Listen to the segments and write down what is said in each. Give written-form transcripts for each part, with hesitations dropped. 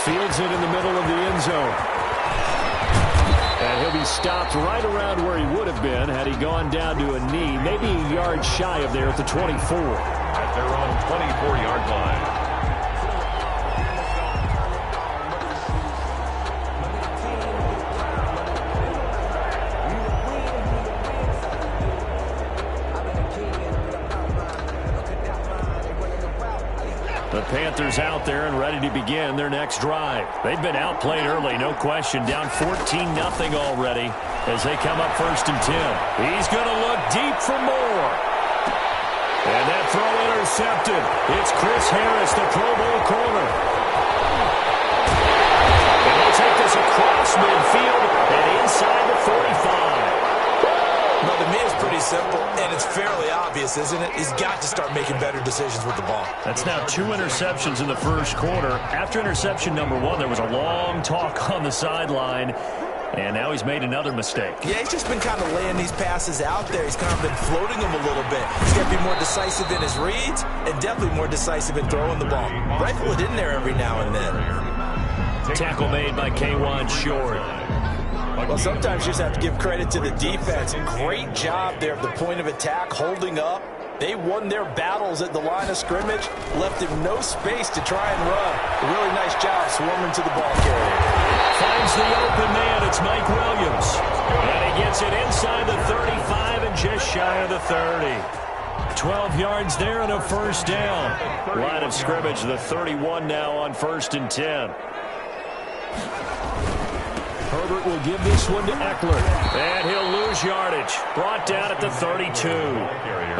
Fields it in the middle of the end zone. And he'll be stopped right around where he would have been had he gone down to a knee, maybe a yard shy of there at the 24. At their own 24-yard line. The Panthers out there and ready to begin their next drive. They've been outplayed early, no question. Down 14-0 already as they come up 1st and 10. He's going to look deep for more. And that throw intercepted. It's Chris Harris, the Pro Bowl corner. And he'll take this across midfield and inside the 45. Well, to me, it's pretty simple, and it's fairly obvious, isn't it? He's got to start making better decisions with the ball. That's now 2 interceptions in the first quarter. After interception number 1, there was a long talk on the sideline, and now he's made another mistake. Yeah, he's just been kind of laying these passes out there. He's kind of been floating them a little bit. He's got to be more decisive in his reads and definitely more decisive in throwing the ball. Rifle it in there every now and then. Tackle made by K'Wan Short. Well, sometimes you just have to give credit to the defense. Great job there at the point of attack, holding up. They won their battles at the line of scrimmage, left him no space to try and run. A really nice job swarming to the ball carrier. Finds the open man. It's Mike Williams. And he gets it inside the 35 and just shy of the 30. 12 yards there and a first down. Line of scrimmage, the 31 now on 1st and 10. Herbert will give this one to Eckler. And he'll lose yardage. Brought down at the 32.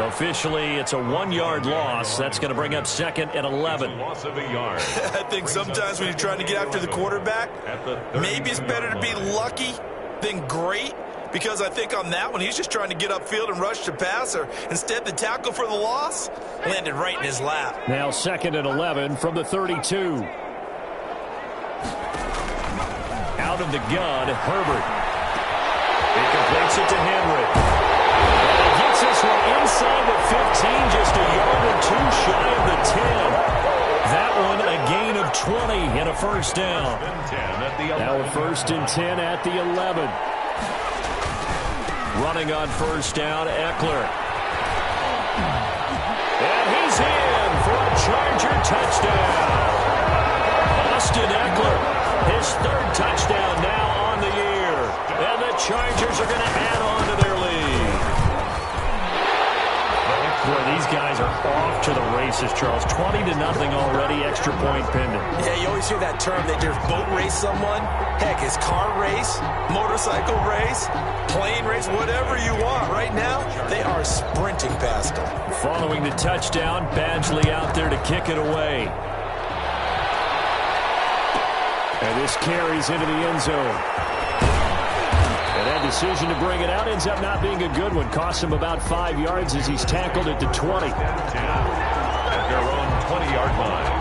Officially, it's a 1-yard loss. That's going to bring up 2nd and 11. Loss of a yard. I think sometimes when you're trying to get after the quarterback, maybe it's better to be lucky than great. Because I think on that one, he's just trying to get upfield and rush the passer. Instead, the tackle for the loss landed right in his lap. Now 2nd and 11 from the 32. Out of the gun, Herbert. He completes it to Henry. And he gets this one inside the 15, just a yard or 2 shy of the 10. That one a gain of 20 and a first down. Now a 1st and 10 at the 11. Running on first down, Eckler. And he's in for a Charger touchdown. Austin Eckler. His 3rd touchdown now on the year. And the Chargers are going to add on to their lead. Boy, these guys are off to the races, Charles. 20-0 already, extra point pending. Yeah, you always hear that term. They just boat race someone. Heck, it's car race, motorcycle race, plane race, whatever you want. Right now, they are sprinting past them. Following the touchdown, Badgley out there to kick it away. And this carries into the end zone. And that decision to bring it out ends up not being a good one. Costs him about 5 yards as he's tackled at the 20. At their own 20-yard line.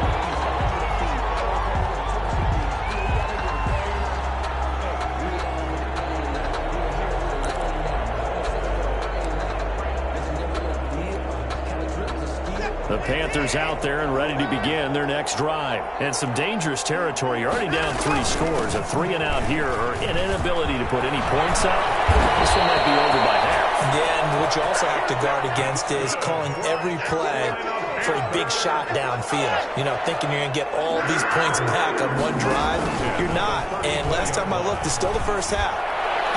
The Panthers out there and ready to begin their next drive. And some dangerous territory. You're already down 3 scores. A 3-and-out here or an inability to put any points out. This one might be over by half. Yeah, and what you also have to guard against is calling every play for a big shot downfield. You know, thinking you're going to get all these points back on one drive. You're not. And last time I looked, it's still the first half.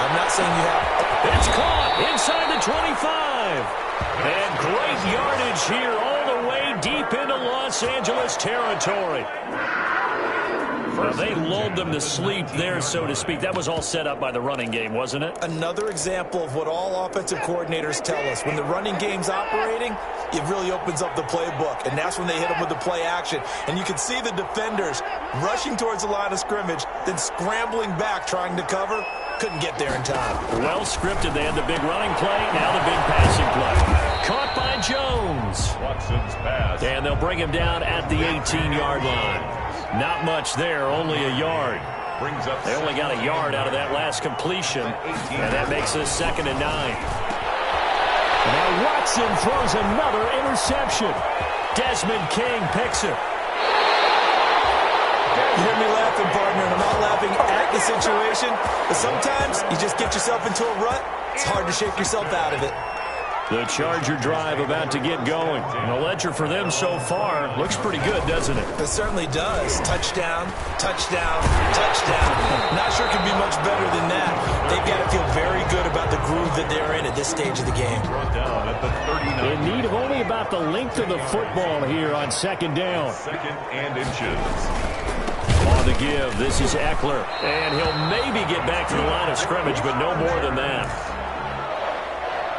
I'm not saying you have. It's caught inside the 25. And great yardage here all the way deep into Los Angeles territory. Well, they lulled them to sleep there, so to speak. That was all set up by the running game, wasn't it? Another example of what all offensive coordinators tell us. When the running game's operating, it really opens up the playbook. And that's when they hit them with the play action. And you can see the defenders rushing towards the line of scrimmage, then scrambling back trying to cover. Couldn't get there in time. Well scripted. They had the big running play, now the big passing play. Caught by Jones. Watson's pass. And they'll bring him down at the 18-yard line. Not much there, only a yard. They only got a yard out of that last completion, and that makes it 2nd and 9. Now Watson throws another interception. Desmond King picks it. You hear me laughing, partner, and I'm not laughing at the situation, but sometimes you just get yourself into a rut. It's hard to shake yourself out of it. The Charger drive about to get going. And the ledger for them so far looks pretty good, doesn't it? It certainly does. Touchdown, touchdown, touchdown. Not sure it can be much better than that. They've got to feel very good about the groove that they're in at this stage of the game. In need of only about the length of the football here on second down. Second and inches. On the give, this is Eckler. And he'll maybe get back to the line of scrimmage, but no more than that.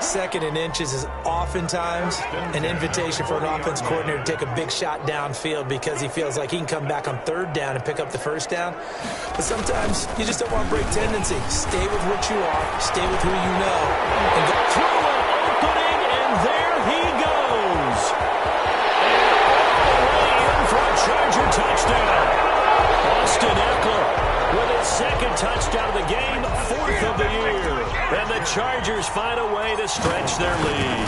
Second and inches is oftentimes an invitation for an offense coordinator to take a big shot downfield because he feels like he can come back on third down and pick up the first down. But sometimes you just don't want to break tendency. Stay with what you are. Stay with who you know. And go through an opening, and there he goes. And all the way in for a Charger touchdown. Austin Eckler with his second touchdown of the game, fourth of the year. And the Chargers find a way to stretch their lead.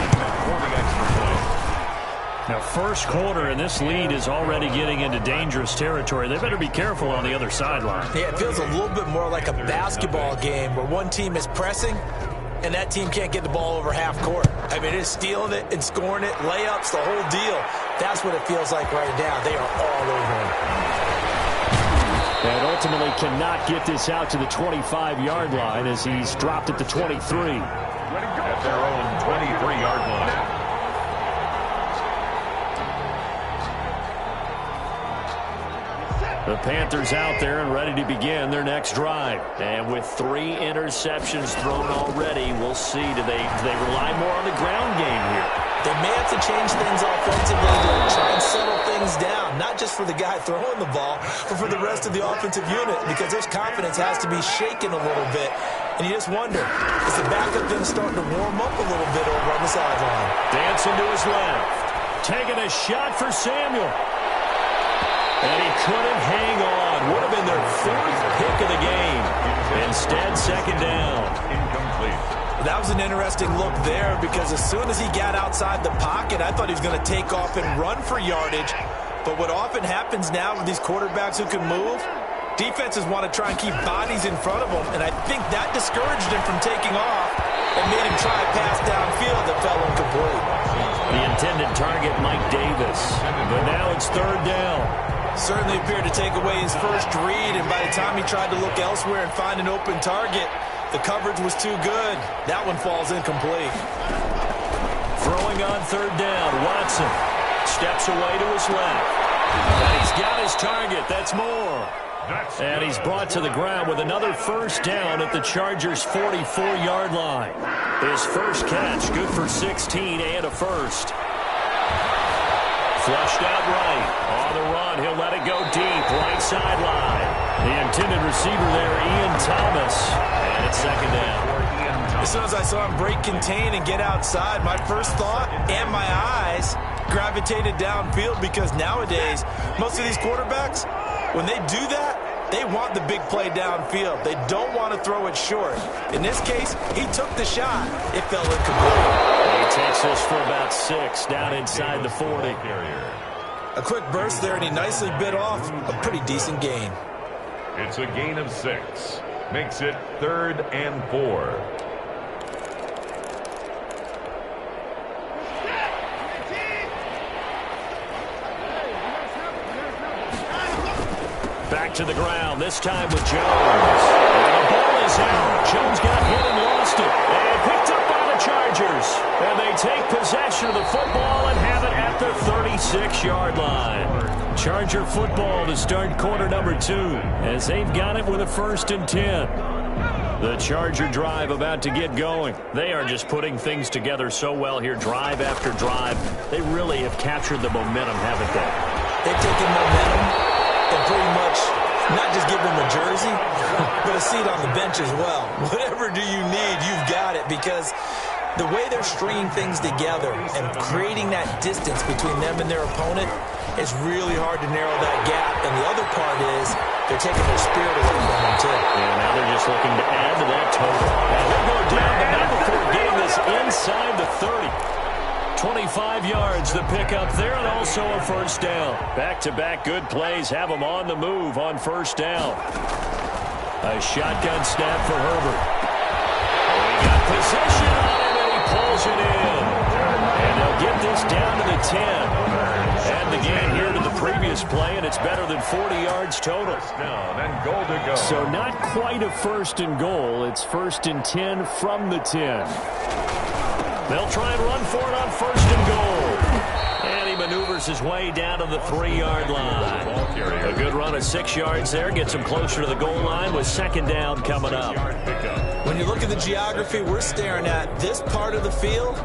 Now, first quarter, and this lead is already getting into dangerous territory. They better be careful on the other sideline. Yeah, it feels a little bit more like a basketball game where one team is pressing and that team can't get the ball over half court. I mean, it's stealing it and scoring it, layups, the whole deal. That's what it feels like right now. They are all over him. And ultimately cannot get this out to the 25-yard line as he's dropped at the 23. At their own 23-yard line. The Panthers out there and ready to begin their next drive. And with 3 interceptions thrown already, we'll see. Do they rely more on the ground game here? They may have to change things offensively to try and settle things down, not just for the guy throwing the ball, but for the rest of the offensive unit, because his confidence has to be shaken a little bit. And you just wonder, is the backup then starting to warm up a little bit over on the sideline? Dancing to his left. Taking a shot for Samuel. And he couldn't hang on. Would have been their 4th pick of the game. Instead, second down. Incomplete. That was an interesting look there because as soon as he got outside the pocket, I thought he was going to take off and run for yardage. But what often happens now with these quarterbacks who can move, defenses want to try and keep bodies in front of them, and I think that discouraged him from taking off and made him try a pass downfield that fell incomplete. The intended target, Mike Davis. But now it's third down. Certainly appeared to take away his first read, and by the time he tried to look elsewhere and find an open target, the coverage was too good. That one falls incomplete. Throwing on third down, Watson steps away to his left. And he's got his target. That's more. And he's brought to the ground with another first down at the Chargers' 44-yard line. His first catch, good for 16 and a first. Flushed out right. On the run, he'll let it go deep. Right sideline. The intended receiver there, Ian Thomas. And it's second down. As soon as I saw him break contain and get outside, my first thought and my eyes gravitated downfield because nowadays, most of these quarterbacks, when they do that, they want the big play downfield. They don't want to throw it short. In this case, he took the shot. It fell incomplete. He takes this for about 6 down inside the 40. A quick burst there, and he nicely bit off a pretty decent gain. It's a gain of 6. Makes it 3rd and 4. Back to the ground, this time with Jones. And the ball is out. Jones got hit and lost it. And picked up by the Chargers. And they take possession of the football and have it at the 36-yard line. Charger football to start quarter number 2 as they've got it with a 1st and 10. The Charger drive about to get going. They are just putting things together so well here, drive after drive. They really have captured the momentum, haven't they? They've taken momentum and pretty much not just give them a jersey, but a seat on the bench as well. Whatever do you need, you've got it, because the way they're stringing things together and creating that distance between them and their opponent, it's really hard to narrow that gap. And the other part is they're taking their spirit away from them, too. And now they're just looking to add to that total. And they'll go down, but not before getting this inside the 30. 25 yards the pickup there, and also a first down. Back-to-back good plays have them on the move on first down. A shotgun snap for Herbert. He got possession on him, and he pulls it in. And they'll get this down to the 10. And the gain here to the previous play, and it's better than 40 yards total. Down and goal to go. So not quite a first and goal. It's first and 10 from the 10. They'll try and run for it on first and goal. And he maneuvers his way down to the 3-yard line. A good run of 6 yards there gets him closer to the goal line with second down coming up. When you look at the geography we're staring at, this part of the field,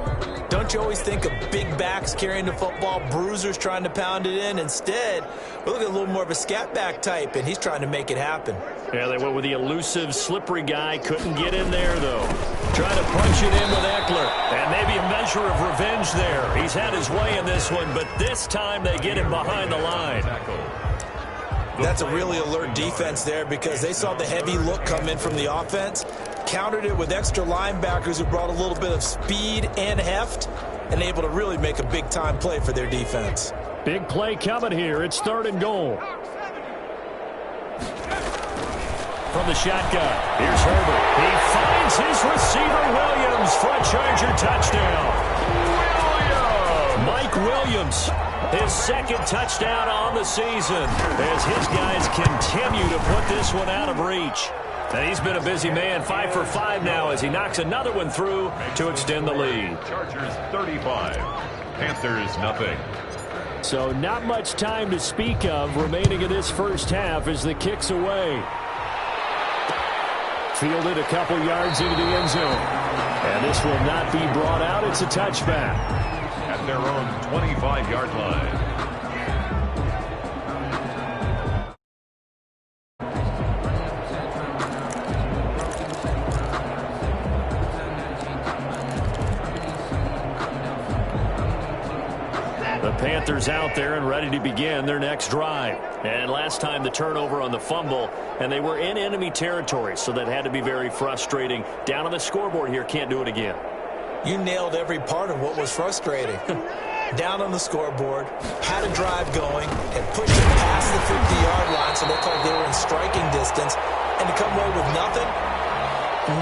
don't you always think of big backs carrying the football, bruisers trying to pound it in? Instead, we're looking at a little more of a scat back type, and he's trying to make it happen. Yeah, they went with the elusive, slippery guy. Couldn't get in there, though. Trying to punch it in with Eckler. And maybe a measure of revenge there. He's had his way in this one, but this time they get him behind the line. That's a really alert defense there because they saw the heavy look come in from the offense, countered it with extra linebackers who brought a little bit of speed and heft, and able to really make a big-time play for their defense. Big play coming here. It's third and goal. From the shotgun, here's Herbert. He finds his receiver, Williams, for a Charger touchdown. Mike Williams, his second touchdown on the season, as his guys continue to put this one out of reach. And he's been a busy man, 5 for 5 now as he knocks another one through to extend the lead. Chargers 35, Panthers nothing. So not much time to speak of remaining in this first half as the kick's away. Fielded a couple yards into the end zone. And this will not be brought out. It's a touchback. At their own 25-yard line. The Panthers out there and ready to begin their next drive. And last time the turnover on the fumble, and they were in enemy territory, so that had to be very frustrating. Down on the scoreboard here, can't do it again. You nailed every part of what was frustrating. Down on the scoreboard, had a drive going, and pushed it past the 50-yard line so they thought they were in striking distance, and to come away with nothing,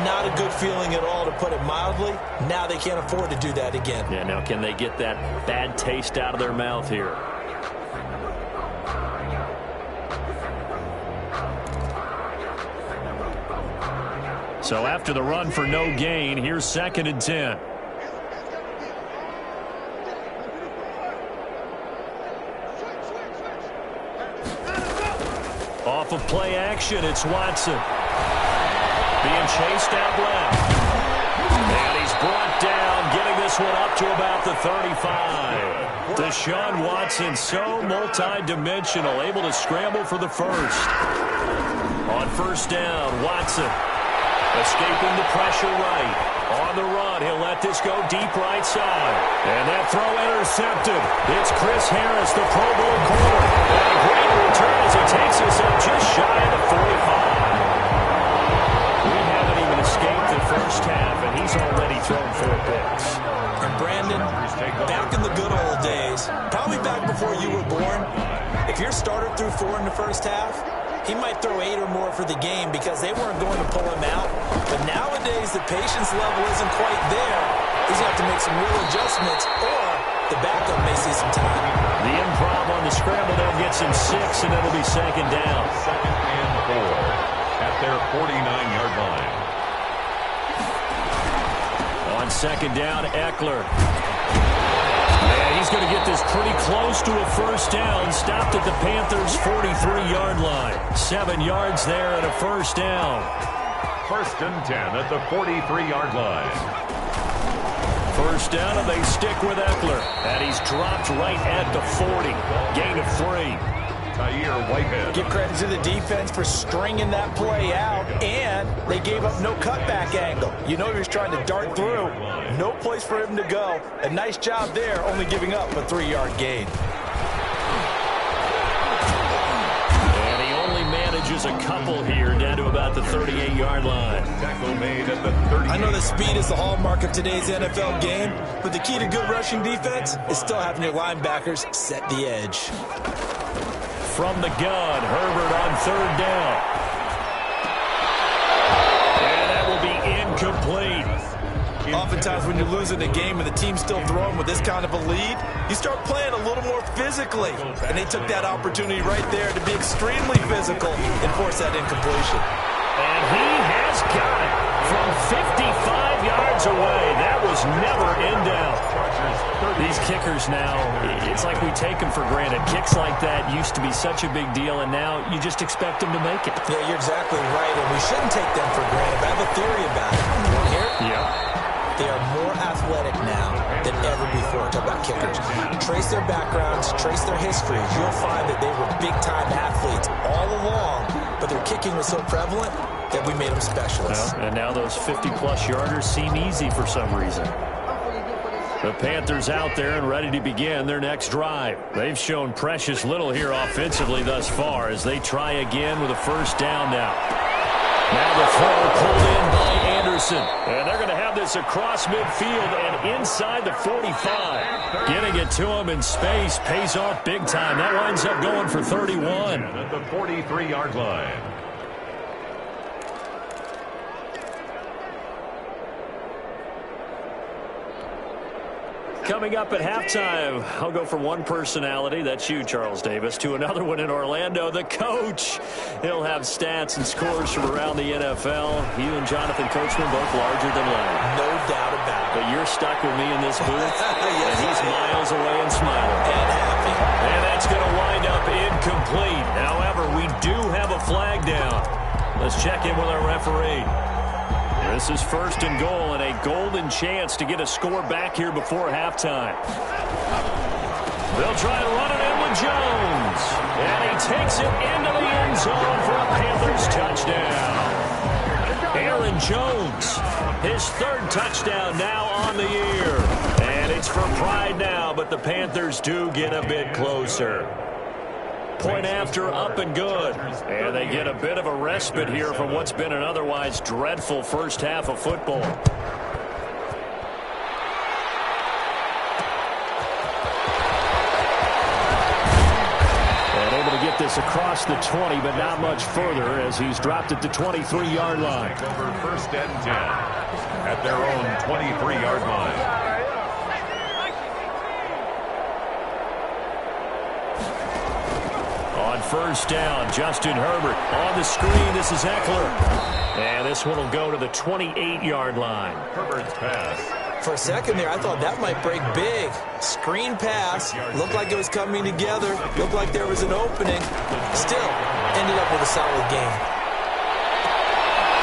not a good feeling at all, to put it mildly. Now they can't afford to do that again. Yeah, now can they get that bad taste out of their mouth here? So after the run for no gain, here's second and 10. Off of play action, it's Watson. Being chased out left. And he's brought down, getting this one up to about the 35. Deshaun Watson, so multi-dimensional, able to scramble for the first. On first down, Watson escaping the pressure right. On the run, he'll let this go deep right side. And that throw intercepted. It's Chris Harris, the Pro Bowl corner. And a great return as he takes us up just shy of the 45. We haven't even escaped the first half, and he's already thrown 4 picks. And Brandon, back in the good old days, probably back before you were born, if your starter threw 4 in the first half, he might throw 8 or more for the game because they weren't going to pull him out. But nowadays, the patience level isn't quite there. He's going to have to make some real adjustments, or the backup may see some time. The improv on the scramble there gets him 6, and it'll be second down. Second and 4 at their 49-yard line. On second down, Eckler. And he's going to get this pretty close to a first down. Stopped at the Panthers' 43-yard line. 7 yards there and a first down. First and 10 at the 43-yard line. First down, and they stick with Eckler. And he's dropped right at the 40. Gain of 3. Whitehead. Give credit to the defense for stringing that play out, and they gave up no cutback angle. You know he was trying to dart through. No place for him to go. A nice job there, only giving up a 3-yard gain. And he only manages a couple here, down to about the 35. 38-yard line. Tackle made at the 30. I know that speed is the hallmark of today's NFL game, but the key to good rushing defense is still having your linebackers set the edge. From the gun, Herbert on third down. And that will be incomplete. Oftentimes when you're losing a game and the team's still throwing with this kind of a lead, you start playing a little more physically. And they took that opportunity right there to be extremely physical and force that incompletion. And he has got it from 55 yards away. That was never in doubt. These kickers now, it's like we take them for granted. Kicks like that used to be such a big deal, and now you just expect them to make it. Yeah, you're exactly right, and we shouldn't take them for granted. But I have a theory about it. You want to hear it? Yeah. They are more athletic now than ever before. Talk about kickers. Trace their backgrounds, trace their histories. You'll find that they were big-time athletes all along, but their kicking was so prevalent that we made them specialists. Well, and now those 50-plus yarders seem easy for some reason. The Panthers out there and ready to begin their next drive. They've shown precious little here offensively thus far as they try again with a first down now. Now the throw pulled in by Anderson. And they're going to have this across midfield and inside the 45. Getting it to him in space pays off big time. That winds up going for 31. At the 43-yard line. Coming up at halftime, I'll go from one personality, that's you, Charles Davis, to another one in Orlando, the coach. He'll have stats and scores from around the NFL. You and Jonathan Coachman both larger than life. No doubt about it. But you're stuck with me in this booth, Yes, and he's miles away and smiling. And happy. And that's going to wind up incomplete. However, we do have a flag down. Let's check in with our referee. This is first and goal and a golden chance to get a score back here before halftime. They'll try to run it in with Jones. And he takes it into the end zone for a Panthers touchdown. Aaron Jones, his third touchdown now on the year. And it's for pride now, but the Panthers do get a bit closer. Point after, up and good. And they get a bit of a respite here from what's been an otherwise dreadful first half of football. And able to get this across the 20, but not much further as he's dropped it to 23-yard line. Over first and 10 at their own 23-yard line. On first down, Justin Herbert. On the screen, this is Eckler. And this one will go to the 28-yard line. Herbert's pass. For a second there, I thought that might break big. Screen pass. Looked like it was coming together. Looked like there was an opening. Still, ended up with a solid game.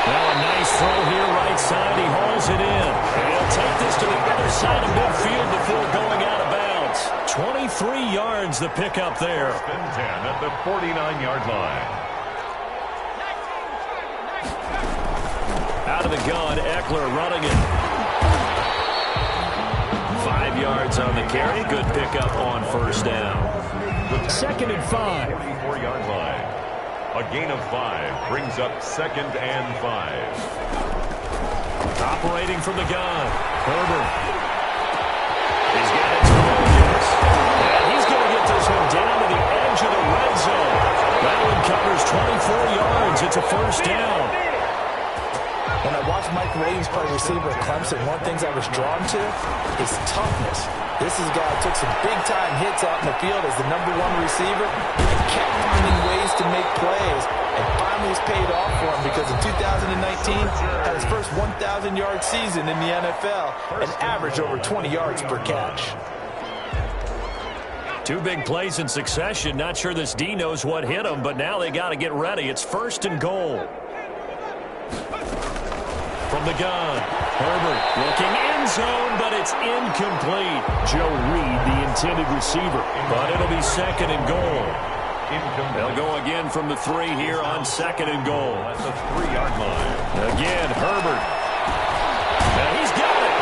Now a nice throw here, right side. He hauls it in. And he'll take this to the other side of midfield before going out of bounds. 23 yards the pickup there. First and 10 at the 49-yard line. Out of the gun, Eckler running it. 5 yards on the carry. Good pickup on first down. Second and 5. 44-yard line. A gain of 5 brings up second and 5. Operating from the gun. Herbert. He's got it to Williams. And he's going to get this one down to the edge of the red zone. That one covers 24 yards. It's a first down. When I watched Mike Williams play receiver at Clemson, one of the things I was drawn to is toughness. This is a guy who took some big-time hits out in the field as the #1 receiver and kept finding ways to make plays. And finally it's paid off for him because in 2019, had his first 1,000-yard season in the NFL and averaged over 20 yards per catch. 2 big plays in succession. Not sure this D knows what hit him, but now they got to get ready. It's first and goal. From the gun, Herbert looking end zone, but it's incomplete. Joe Reed, the intended receiver, but it'll be second and goal. They'll go again from the 3 here on second and goal. At the 3-yard line. Again, Herbert. And he's got it.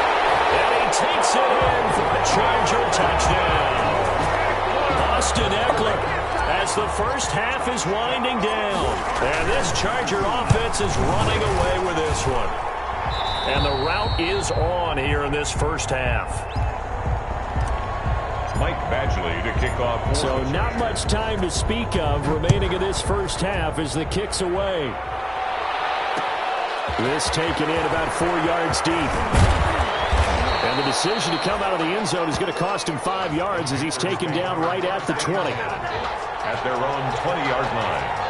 And he takes it in for a Charger touchdown. Austin Eckler has as the first half is winding down. And this Charger offense is running away with this one. And the rout is on here in this first half. Mike Badgley to kick off. So not much time to speak of remaining in this first half as the kick's away. This taken in about 4 yards deep. And the decision to come out of the end zone is going to cost him 5 yards as he's taken down right at the 20. At their own 20-yard line.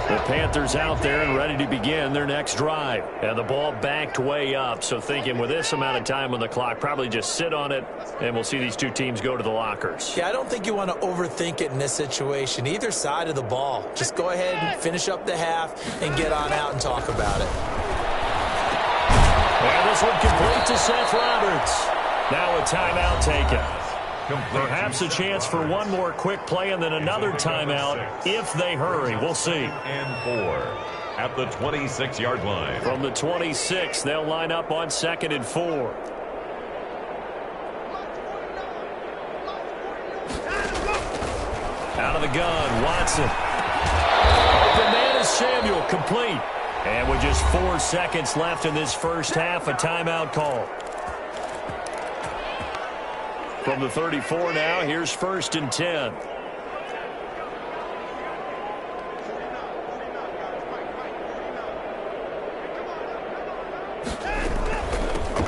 The Panthers out there and ready to begin their next drive. And the ball backed way up. So thinking with this amount of time on the clock, probably just sit on it, and we'll see these two teams go to the lockers. Yeah, I don't think you want to overthink it in this situation. Either side of the ball. Just go ahead and finish up the half and get on out and talk about it. And this one complete to Seth Roberts. Now a timeout taken. Perhaps a chance for one more quick play and then another timeout if they hurry. We'll see. And 4 at the 26-yard line. From the 26, they'll line up on 2nd and 4. Out of the gun, Watson. Open man is Samuel, complete. And with just 4 seconds left in this first half, a timeout call. From the 34 now, here's 1st and 10.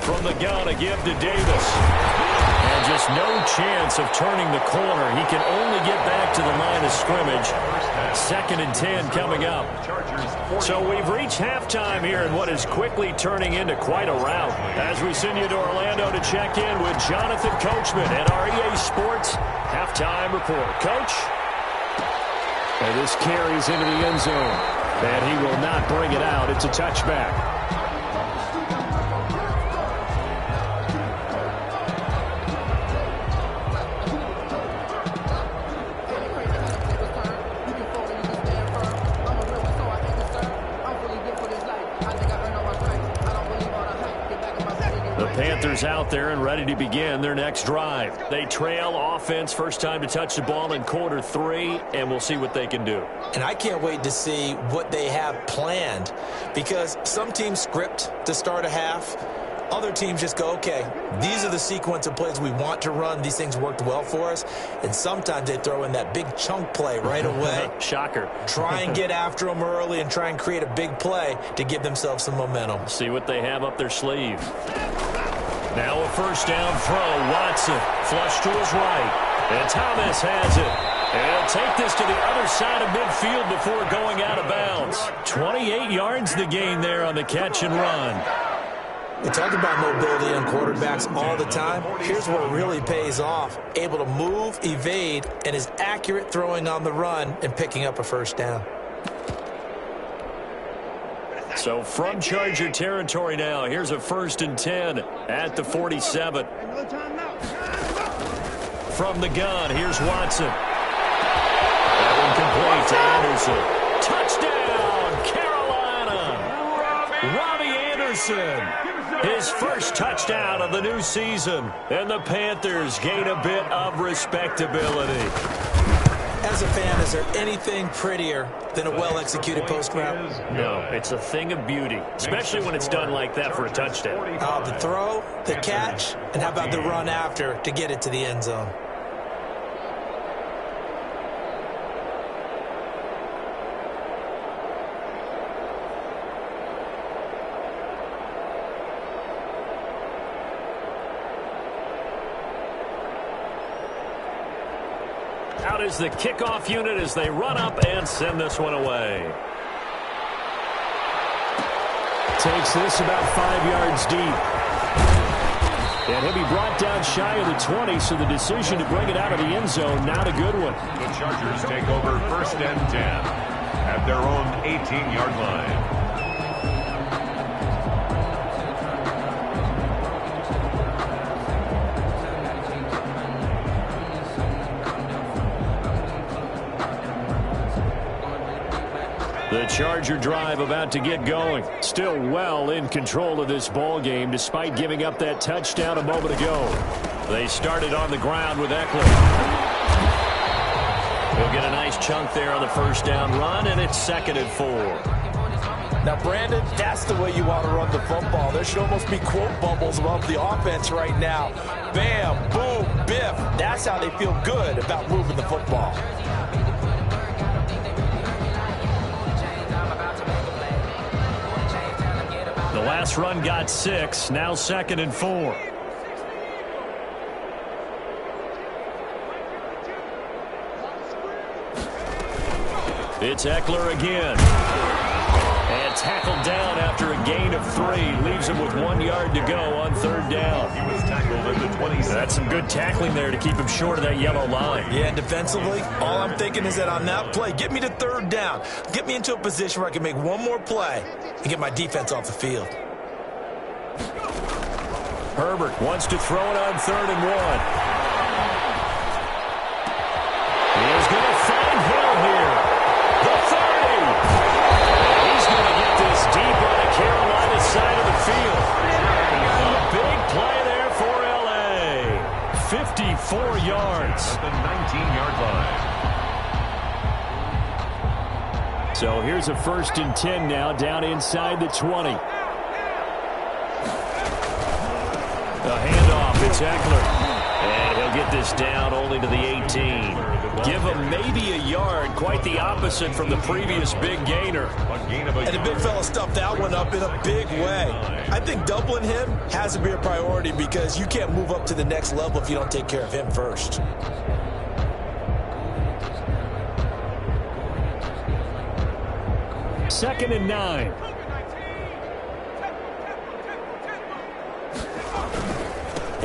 From the gun, a give to Davis. And just no chance of turning the corner. He can only get back to the line of scrimmage. 2nd and 10 coming up. So we've reached halftime here in what is quickly turning into quite a rout. As we send you to Orlando to check in with Jonathan Coachman at our EA Sports Halftime Report. Coach? And this carries into the end zone. And he will not bring it out. It's a touchback. Panthers out there and ready to begin their next drive. They trail offense, first time to touch the ball in quarter 3, and we'll see what they can do. And I can't wait to see what they have planned, because some teams script to start a half. Other teams just go, okay, these are the sequence of plays we want to run. These things worked well for us. And sometimes they throw in that big chunk play right away. Shocker. Try and get after them early and try and create a big play to give themselves some momentum. See what they have up their sleeve. Now a first down throw. Watson flush to his right. And Thomas has it. And he'll take this to the other side of midfield before going out of bounds. 28 yards the gain there on the catch and run. We talk about mobility on quarterbacks all the time. Here's where it really pays off. Able to move, evade, and is accurate throwing on the run and picking up a first down. So from Charger territory now, here's a 1st and 10 at the 47. From the gun, here's Watson. That one complete to Anderson. Touchdown, Carolina. Robbie Anderson. His first touchdown of the new season. And the Panthers gain a bit of respectability. As a fan, is there anything prettier than a well-executed post route? No, it's a thing of beauty, especially when it's done like that for a touchdown. The throw, the catch, and how about the run after to get it to the end zone? Out is the kickoff unit as they run up and send this one away. Takes this about 5 yards deep. And he'll be brought down shy of the 20, so the decision to bring it out of the end zone, not a good one. The Chargers take over 1st and 10 at their own 18-yard line. The The Charger drive about to get going. Still well in control of this ball game despite giving up that touchdown a moment ago. They started on the ground with Eckler. He'll get a nice chunk there on the first down run, and it's 2nd and 4. Now, Brandon, that's the way you want to run the football. There should almost be quote bubbles above the offense right now. Bam, boom, biff. That's how they feel good about moving the football. The last run got 6, now 2nd and 4. It's Eckler again. And tackled down after a gain of 3. Leaves him with 1 yard to go on 3rd down. He was tackled at the 26. That's some good tackling there to keep him short of that yellow line. Yeah, and defensively, all I'm thinking is that on that play, get me to 3rd down. Get me into a position where I can make one more play and get my defense off the field. Herbert wants to throw it on 3rd and 1. He is going to find Hill here. The 30. And he's going to get this deep on the Carolina side of the field. A big play there for L.A. 54 yards. At the 19-yard line. So here's a 1st and 10 now, down inside the 20. The handoff, it's Eckler. And he'll get this down only to the 18. Give him maybe a yard, quite the opposite from the previous big gainer. And the big fella stuffed that one up in a big way. I think doubling him has to be a priority because you can't move up to the next level if you don't take care of him first. Second and 9.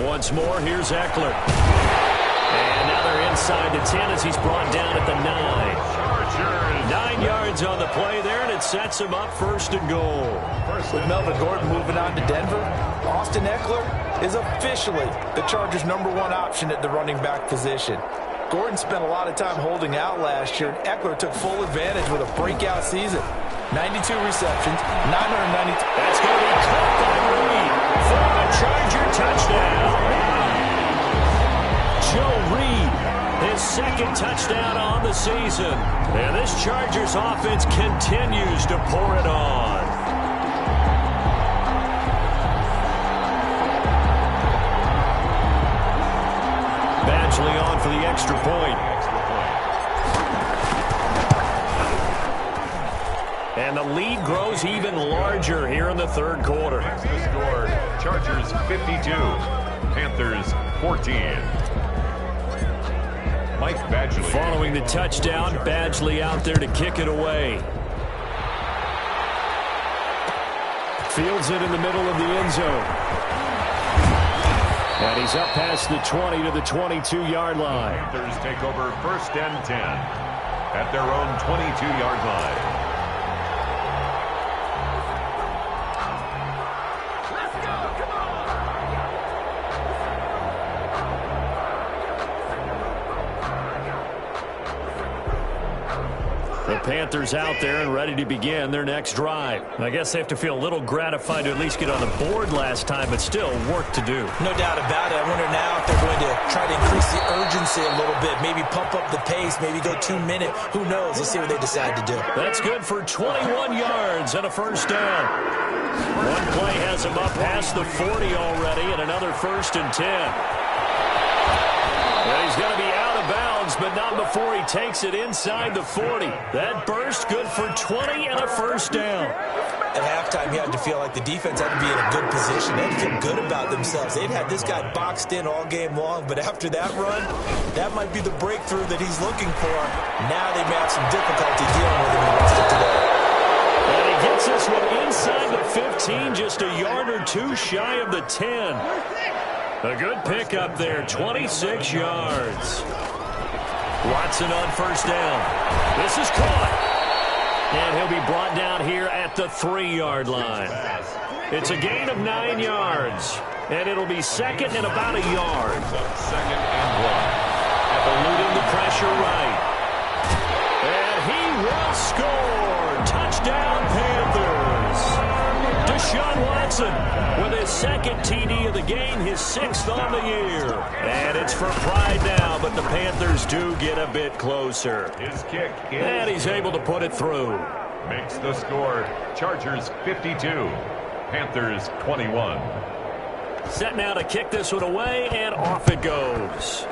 Once more, here's Eckler. And now they're inside the 10 as he's brought down at the 9. 9 yards on the play there, and it sets him up 1st and goal. With Melvin Gordon moving on to Denver, Austin Eckler is officially the Chargers' #1 option at the running back position. Gordon spent a lot of time holding out last year, and Eckler took full advantage with a breakout season. 92 receptions, 992. That's going to be caught by Reed for a Charger touchdown. Joe Reed, his 2nd touchdown on the season. And this Chargers offense continues to pour it on. Badgley on for the extra point. And the lead grows even larger here in the 3rd quarter. The score, Chargers 52, Panthers 14. Mike Badgley. Following the touchdown, Badgley out there to kick it away. Fields it in the middle of the end zone. And he's up past the 20 to the 22-yard line. Panthers take over 1st and 10 at their own 22-yard line. The Panthers out there and ready to begin their next drive. I guess they have to feel a little gratified to at least get on the board last time, but still work to do. No doubt about it. I wonder now if they're going to try to increase the urgency a little bit, maybe pump up the pace, maybe go 2-minute. Who knows? Let's see what they decide to do. That's good for 21 yards and a 1st down. One play has him up past the 40 already, and another 1st and 10. And he's going to be out of bounds, but not before he takes it inside the 40. That burst good for 20 and a 1st down. At halftime, you had to feel like the defense had to be in a good position. They had to feel good about themselves. They'd had this guy boxed in all game long, but after that run, that might be the breakthrough that he's looking for. Now they may have some difficulty dealing with him the rest of today. And he gets this one inside the 15, just a yard or 2 shy of the 10. A good pickup there, 26 yards. Watson on 1st down. This is caught. And he'll be brought down here at the 3-yard line. It's a gain of 9 yards. And it'll be 2nd and about a yard. 2nd and 1. Eluding the pressure right. And he will score. First down, Panthers. Deshaun Watson with his second TD of the game, his 6th on the year. And it's for pride now, but the Panthers do get a bit closer. His kick is, and he's able to put it through. Makes the score Chargers 52, Panthers 21. Set now to kick this one away, and off it goes.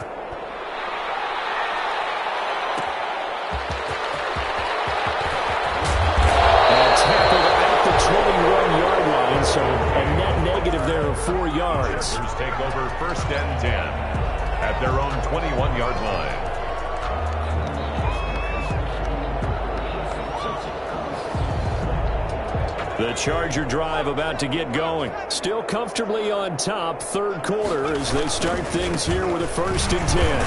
And tackled at the 21-yard line, so a net negative there of 4 yards. Chargers take over first and 10 at their own 21-yard line. The Charger drive about to get going. Still comfortably on top, third quarter, as they start things here with a 1st and 10.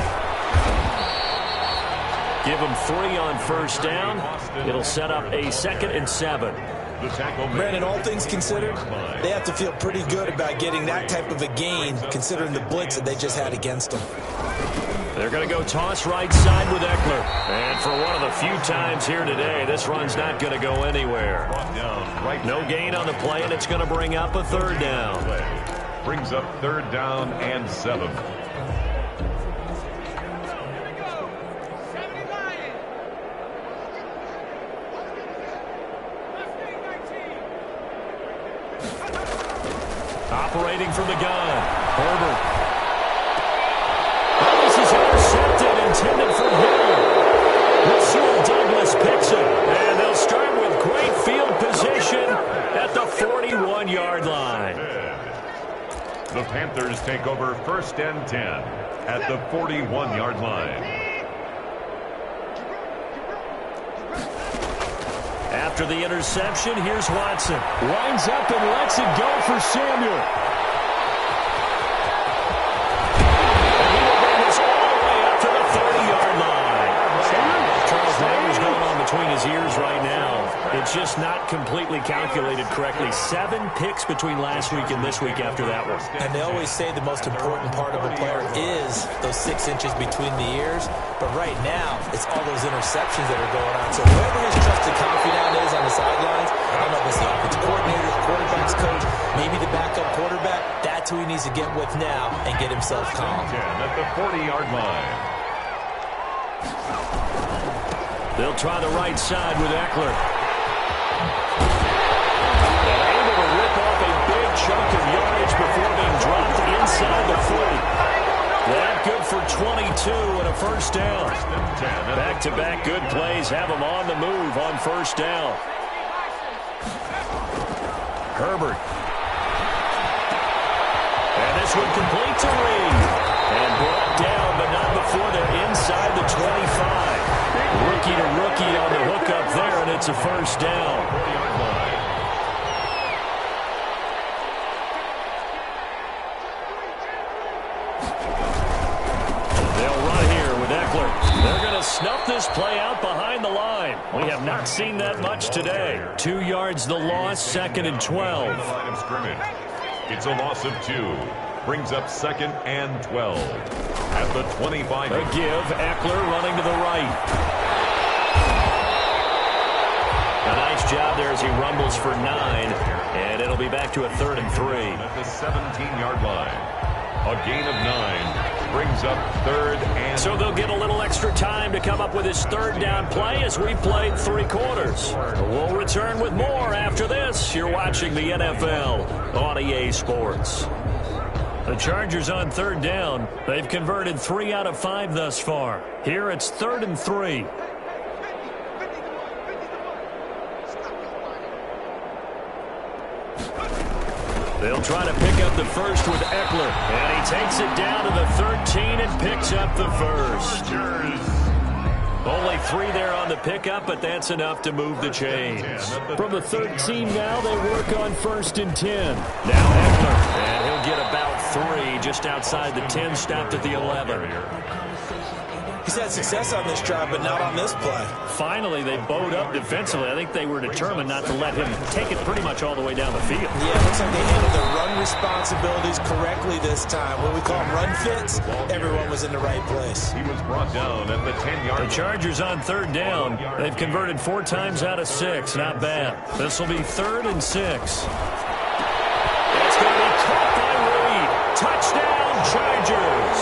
Give them 3 on first down. It'll set up a 2nd and 7. Brandon, all things considered, they have to feel pretty good about getting that type of a gain, considering the blitz that they just had against them. They're going to go toss right side with Eckler. And for one of the few times here today, this run's not going to go anywhere. No gain on the play, and it's going to bring up a 3rd down. Brings up 3rd down and 7. Operating from the gun, Herbert. This is intercepted, intended for Hill. Rasul Douglas picks it, and they'll start with great field position at the 41-yard line. The Panthers take over first and 10 at the 41-yard line. After the interception, here's Watson. Winds up and lets it go for Samuel. And he will bring this all the way up to the 30-yard line. Charles Landry's going on between his ears right now. It's just not completely calculated correctly. 7 picks between last week and this week after that one. And they always say the most important part of a player is those 6 inches between the ears. But right now, it's all those interceptions that are going on. So whoever his trusted confidant is on the sidelines, I don't know if it's the offensive coordinator, the quarterback's coach, maybe the backup quarterback, that's who he needs to get with now and get himself calm. At the 40-yard line. They'll try the right side with Eckler. And able to rip off a big chunk of yardage before being dropped inside the 40. That good for 22 and a first down. Back-to-back good plays have them on the move on first down. Herbert. And this one complete to Reed. And brought down, but not before they're inside the 25. Rookie to rookie on the hook up there, and it's a first down. They'll run here with Eckler. They're going to snuff this play out behind the line. We have not seen that much today. 2 yards the loss, 2nd and 12. Line of scrimmage. It's a loss of 2. Brings up 2nd and 12. At the 25. A give, Eckler running to the right. A nice job there as he rumbles for 9. And it'll be back to a 3rd and 3. At the 17-yard line. A gain of 9 brings up 3rd and... So they'll get a little extra time to come up with his 3rd down play as we played 3 quarters. We'll return with more after this. You're watching the NFL on EA Sports. The Chargers on 3rd down. They've converted 3 out of 5 thus far. Here it's 3rd and 3. They'll try to pick up the first with Eckler. And he takes it down to the 13 and picks up the first. Only 3 there on the pickup, but that's enough to move the chains. From the 13 now, they work on 1st and 10. Now Eckler, and he'll get about 3 just outside the 10, stopped at the 11. He's had success on this drive, but not on this play. Finally, they bowed up defensively. I think they were determined not to let him take it pretty much all the way down the field. Yeah, it looks like they handled their run responsibilities correctly this time. What we call them run fits, everyone was in the right place. He was brought down at the 10-yard line. The Chargers on third down. They've converted 4 times out of 6. Not bad. This will be 3rd and 6. It's going to be caught by Reed. Touchdown, Chargers.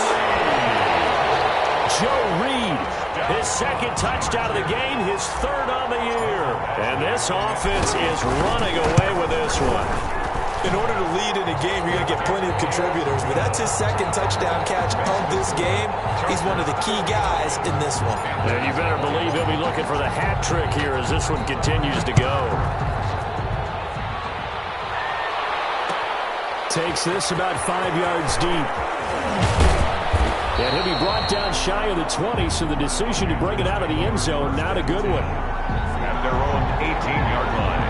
Joe Reed, his 2nd touchdown of the game, his 3rd on the year. And this offense is running away with this one. In order to lead in a game, you're going to get plenty of contributors, but that's his 2nd touchdown catch of this game. He's one of the key guys in this one. And you better believe he'll be looking for the hat trick here as this one continues to go. Takes this about 5 yards deep. And he'll be brought down shy of the 20, so the decision to bring it out of the end zone, not a good one. At their own 18-yard line.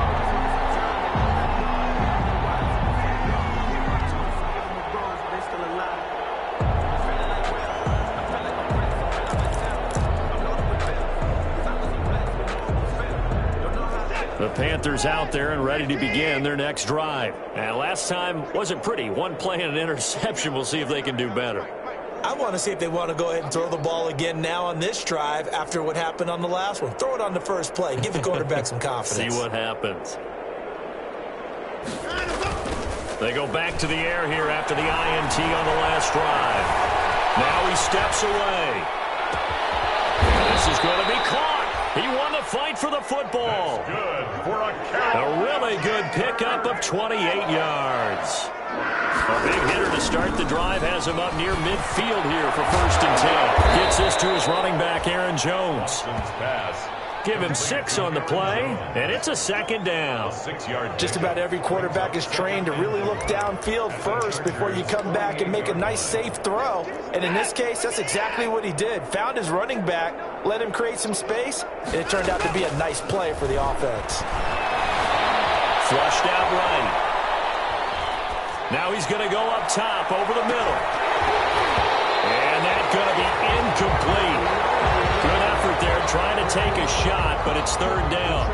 The Panthers out there and ready to begin their next drive. And last time wasn't pretty. 1 play and an interception. We'll see if they can do better. I want to see if they want to go ahead and throw the ball again now on this drive after what happened on the last one. Throw it on the first play. Give the quarterback some confidence. See what happens. They go back to the air here after the INT on the last drive. Now he steps away. This is going to be caught. He won the fight for the football. That's good for a carry. A really good pickup of 28 yards. A big hitter to start the drive has him up near midfield here for 1st and 10. Gets this to his running back, Aaron Jones. Give him 6 on the play, and it's a 2nd down. 6-yard. Just about every quarterback is trained to really look downfield first before you come back and make a nice, safe throw. And in this case, that's exactly what he did. Found his running back, let him create some space, and it turned out to be a nice play for the offense. Flushed out right. Now he's going to go up top over the middle. And that's going to be incomplete. Good effort there trying to take a shot, but it's 3rd down.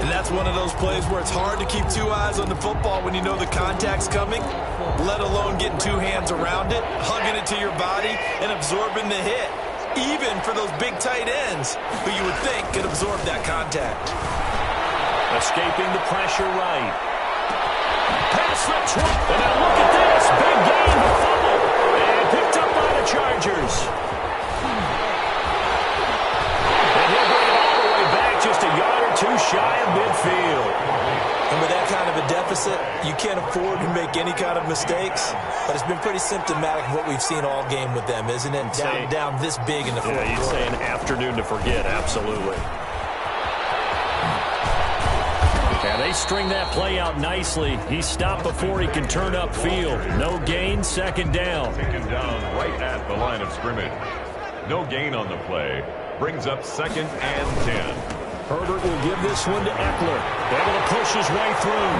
And that's one of those plays where it's hard to keep 2 eyes on the football when you know the contact's coming, let alone getting 2 hands around it, hugging it to your body, and absorbing the hit, even for those big tight ends who you would think could absorb that contact. Escaping the pressure right. Pass the 20. And now look at this. Big gain, the fumble. And picked up by the Chargers. And he'll bring it all the way back just a yard or 2 shy of midfield. And with that kind of a deficit, you can't afford to make any kind of mistakes. But it's been pretty symptomatic of what we've seen all game with them, isn't it? Down this big in the fourth quarter. Yeah, you'd say an afternoon to forget. Absolutely. And they string that play out nicely. He stopped before he can turn upfield. No gain, 2nd down. Taken down right at the line of scrimmage. No gain on the play. Brings up 2nd and 10. Herbert will give this one to Eckler. Able to push his way through.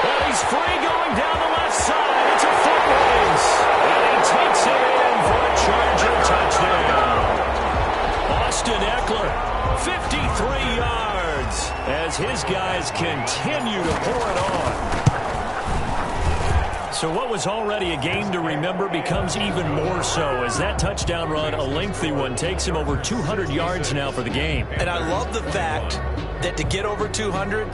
And he's free going down the left side. It's a foot race. And he takes it in for a Charger touchdown. Austin Eckler, 53 yards. As his guys continue to pour it on. So what was already a game to remember becomes even more so as that touchdown run, a lengthy one, takes him over 200 yards now for the game. And I love the fact that to get over 200,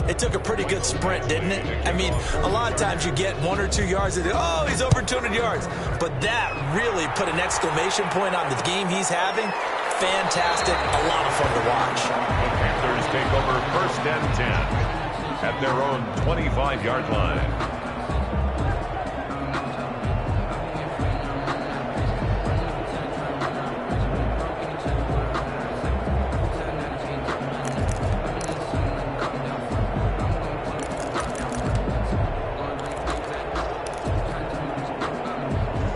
it took a pretty good sprint, didn't it? I mean, a lot of times you get 1 or 2 yards and oh, he's over 200 yards. But that really put an exclamation point on the game he's having. Fantastic, a lot of fun to watch. The Panthers take over 1st and 10 at their own 25-yard line.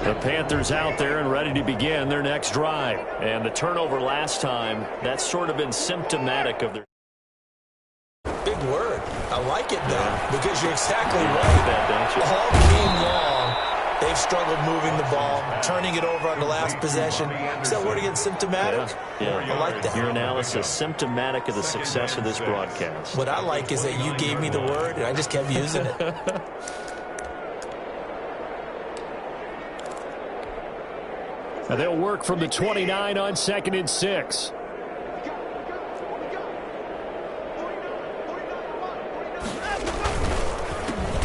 The Panthers out there and ready to begin their next drive. And the turnover last time, that's sort of been symptomatic of their... Big word. I like it, though, because you're exactly You right. like that, don't you? All game long, They've struggled moving the ball, turning it over on the last possession. Is that word again, symptomatic? Yeah. I like that. Your analysis, symptomatic of the success of this broadcast. What I like is that you gave me the word, and I just kept using it. And they'll work from the 29 on 2nd and 6.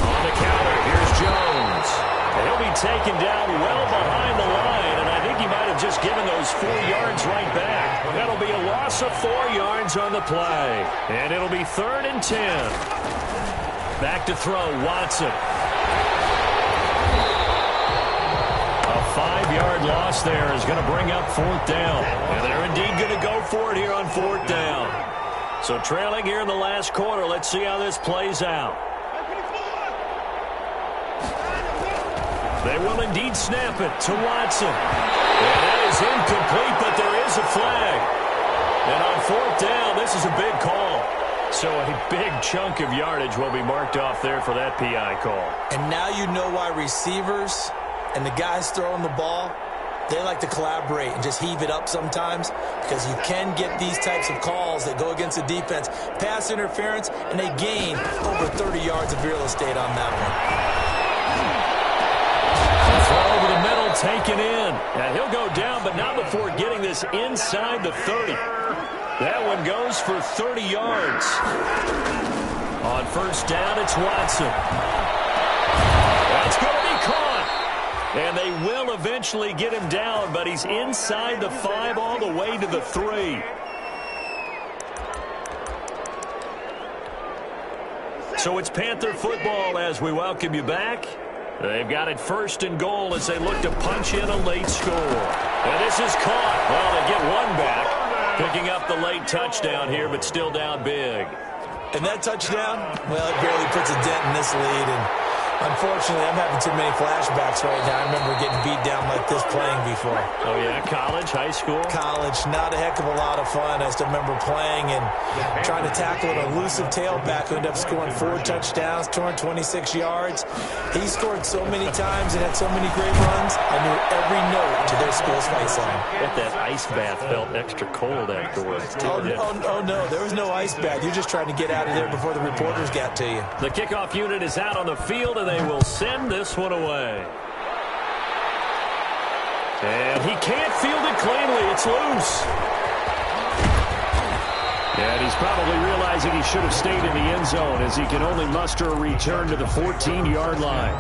On the counter, here's Jones. And he'll be taken down well behind the line, and I think he might have just given those 4 yards right back. That'll be a loss of 4 yards on the play. And it'll be 3rd and 10. Back to throw, Watson. A 5-yard loss there is going to bring up 4th down. And they're indeed going to go for it here on 4th down. So trailing here in the last quarter, let's see how this plays out. They will indeed snap it to Watson. And that is incomplete, but there is a flag. And on 4th down, this is a big call. So a big chunk of yardage will be marked off there for that PI call. And now you know why receivers and the guys throwing the ball, they like to collaborate and just heave it up sometimes, because you can get these types of calls that go against the defense. Pass interference, and they gain over 30 yards of real estate on that one. Throw over the middle, taken in. And he'll go down, but not before getting this inside the 30. That one goes for 30 yards. On 1st down, it's Watson. That's going to be caught. And they will eventually get him down, but he's inside the 5 all the way to the 3. So it's Panther football as we welcome you back. They've got it 1st and goal as they look to punch in a late score. And this is caught. Well, they get one back, picking up the late touchdown here, but still down big. And that touchdown, well, it barely puts a dent in this lead. And unfortunately, I'm having too many flashbacks right now. I remember getting beat down like this playing before. Oh, yeah? College, high school? College, not a heck of a lot of fun. I still remember playing and trying to tackle an elusive tailback who ended up scoring 4 touchdowns, 226 yards. He scored so many times and had so many great runs, I knew every note to their school's fight song. Bet that ice bath felt extra cold afterwards. Oh, no, there was no ice bath. You're just trying to get out of there before the reporters got to you. The kickoff unit is out on the field, and they will send this one away. And he can't field it cleanly. It's loose. And he's probably realizing he should have stayed in the end zone, as he can only muster a return to the 14-yard line.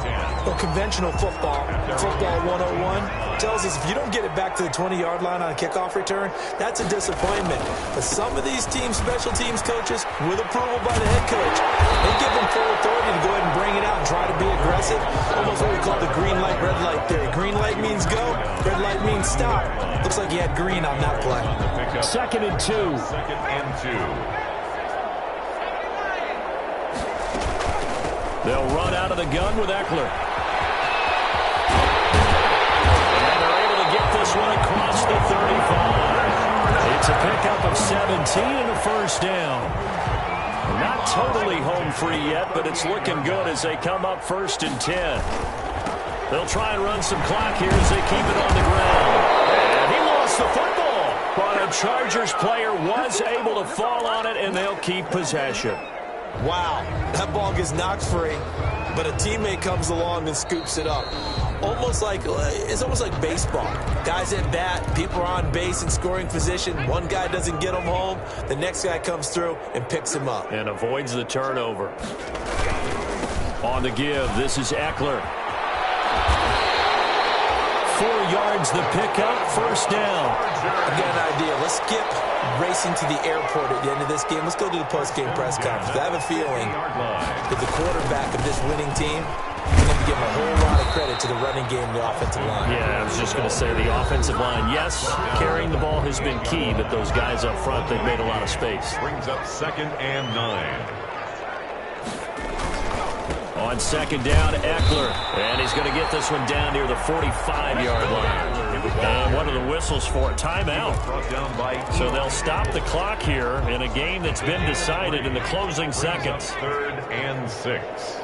Well, conventional football 101, tells us if you don't get it back to the 20-yard line on a kickoff return, that's a disappointment. But some of these teams, special teams coaches, with approval by the head coach, they give them full authority to go ahead and bring it out and try to be aggressive. Almost what we call the green light, red light theory. Green light means go, red light means stop. Looks like he had green on that play. 2nd and 2. 2nd and 2. They'll run out of the gun with Eckler. And they're able to get this one across the 35. It's a pickup of 17 and a 1st down. Not totally home free yet, but it's looking good as they come up 1st and 10. They'll try and run some clock here as they keep it on the ground. And he lost the football. But a Chargers player was able to fall on it, and they'll keep possession. Wow, that ball gets knocked free, but a teammate comes along and scoops it up. It's almost like baseball. Guys at bat, people are on base in scoring position. One guy doesn't get him home. The next guy comes through and picks him up. And avoids the turnover. On the give, this is Eckler. 4 yards the pickup, 1st down. I've got an idea. Let's skip racing to the airport at the end of this game. Let's go to the post-game press conference. I have a feeling that the quarterback of this winning team is going to give a whole lot of credit to the running game and the offensive line. Yeah, I was just going to say the offensive line. Yes, carrying the ball has been key, but those guys up front, they've made a lot of space. Brings up 2nd and 9. On 2nd down, Eckler. And he's going to get this one down near the 45-yard line. And what are the whistles for? Timeout. So they'll stop the clock here in a game that's been decided in the closing seconds. 3rd and 6.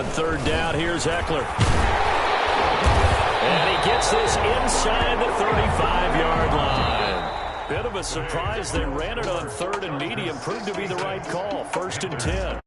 On third down, here's Eckler. And he gets this inside the 35-yard line. Bit of a surprise. They ran it on third and medium. Proved to be the right call. 1st and 10.